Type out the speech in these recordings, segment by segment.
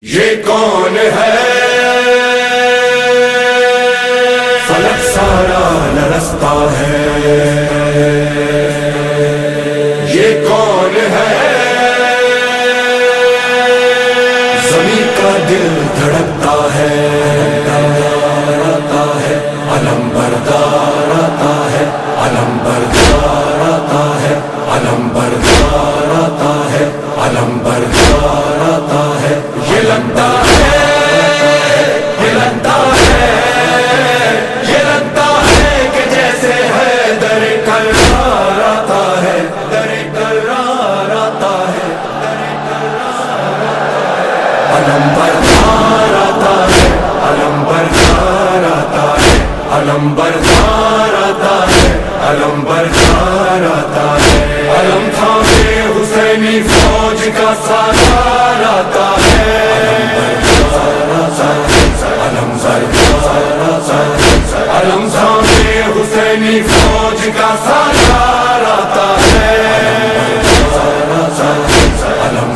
یہ کون ہے فلک سارا لرزتا ہے، یہ کون ہے زمین کا دل دھڑکتا ہے، آتا ہے علم بردار، آتا ہے علم بردار، آتا ہے علم بردار، آتا ہے علم بردار، آتا ہے یہ لگتا ہے، یہ لگتا ہے، یہ لگتا ہے کہ جیسے ہے در کرار آتا ہے، در کرار آتا ہے، در کرار آتا ہے، علم بردار آتا ہے، علم بردار آتا ہے، علم بردار آتا ہے، علم بردار آتا ہے، علم تھامے حسینی فوج کا سالار آتا ہے، علم تھامے حسینی فوج کا سالار آتا ہے، علم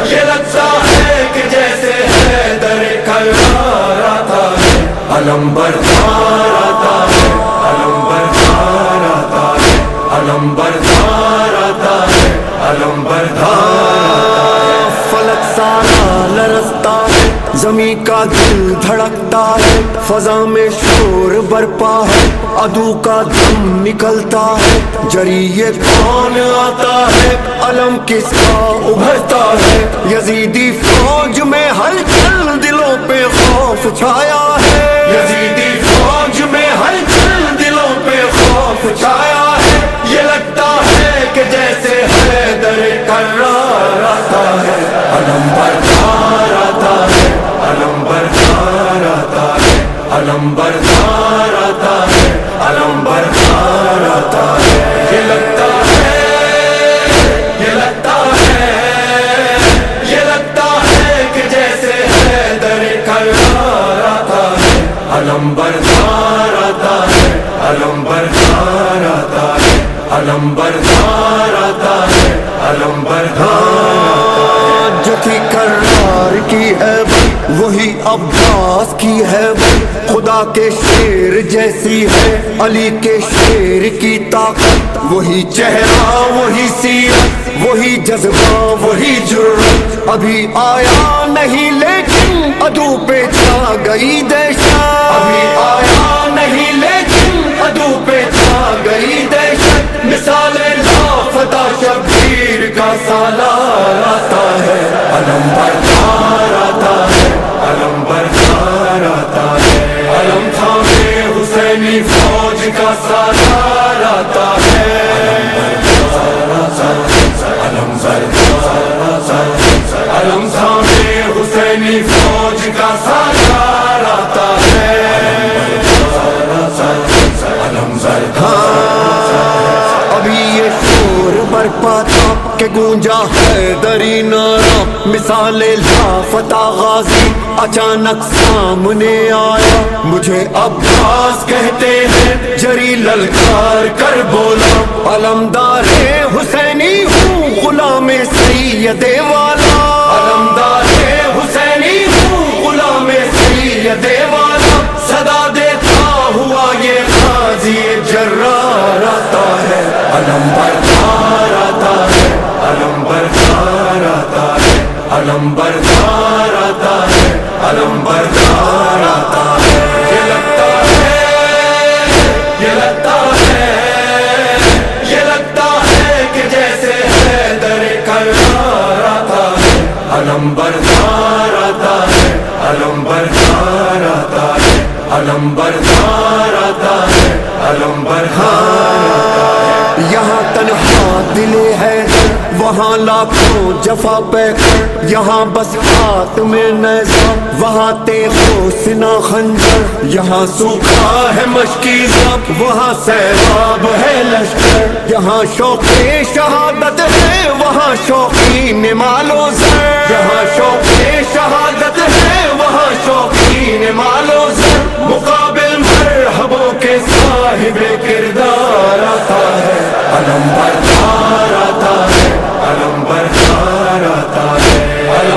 یہ لگتا ہے کہ جیسے ہے در کرار آتا ہے، علم بردار آتا ہے، علم بردار آتا ہے، علم بردار آتا ہے، علم بردار آتا ہے، فلک سارا لرزتا ہے، زمین کا دل دھڑکتا ہے، فضا میں شور برپا ہے، عدو کا دم نکلتا ہے، جری یہ کون آتا ہے، علم کس کا ابھرتا ہے، یزیدی فوج میں ہلچل دلوں پہ خوف چھایا ہے، یزیدی فوج میں ہلچل دلوں پہ خوف چھایا ہے، یہ لگتا ہے کہ جیسے ہے در کرار آتا ہے، علم بردار آتا ہے، علم بردار آتا ہے، علم بردار آتا ہے، علم بردار آتا ہے، یہ لگتا ہے، یہ لگتا ہے، یہ لگتا ہے کہ جیسے ہے در کرار آتا ہے، علم بردار آتا ہے، علم بردار آتا ہے، علم بردار آتا ہے، علم بردار آتا ہے، جو تھی کرار کی ہے وہی عباس کی ہے، خدا کے شیر جیسی ہے علی کے شیر کی طاقت، وہی چہرہ وہی سیرت وہی جذبہ وہی جرأت، ابھی آیا نہیں لیکن عدو پہ چھا گئی دہشت، ابھی آیا نہیں لیکن عدو پہ چھا گئی دہشت، مثال لافتہ شبیر کا سالار آتا ہے، علم بردار آتا ہے، علم بردار آتا ہے، علم تھامے حسینی فوج کا سالار آتا ہے، علم بردار آتا ہے، علم تھامے حسینی فوج کا سالار آتا ہے، علم ابھی یہ شور برپا تھا کہ گونجا حیدری نعرہ، مثال لافتہ غازی اچانک سامنے آیا، مجھے عباس کہتے ہیں جری للکار کر بولا، علمدار حسینی ہوں غلام سید والا، علمدار حسینی ہوں غلام سید والا، صدا دیتا ہوا یہ غازی جرار آتا ہے، علم بردار آتا ہے، علم بردار آتا ہے، علم بردار آتا ہے، علم بردار آتا ہے، یہ لگتا ہے، یہ لگتا ہے، یہ لگتا ہے کہ جیسے ہے در کرار آتا ہے، علم بردار آتا ہے، علم بردار آتا ہے، علم بردار آتا ہے، علم بردار آتا ہے، یہاں تنہا دل ہے وہاں لاکھوں جفا پہ کر، یہاں بس ہاتھ میں نیزہ وہاں تیغ و سنا خنجر، یہاں سوکھا ہے مشکی زب وہاں سیلاب ہے لشکر، یہاں شوق شہادت ہے وہاں شوقین مال و زر، یہاں شوق شہادت ہے وہاں شوقین مال و زر، مقابل مرحبوں کے صاحب کردار آتا ہے، علم بردار آتا ہے، علم بردار آتا ہے، علم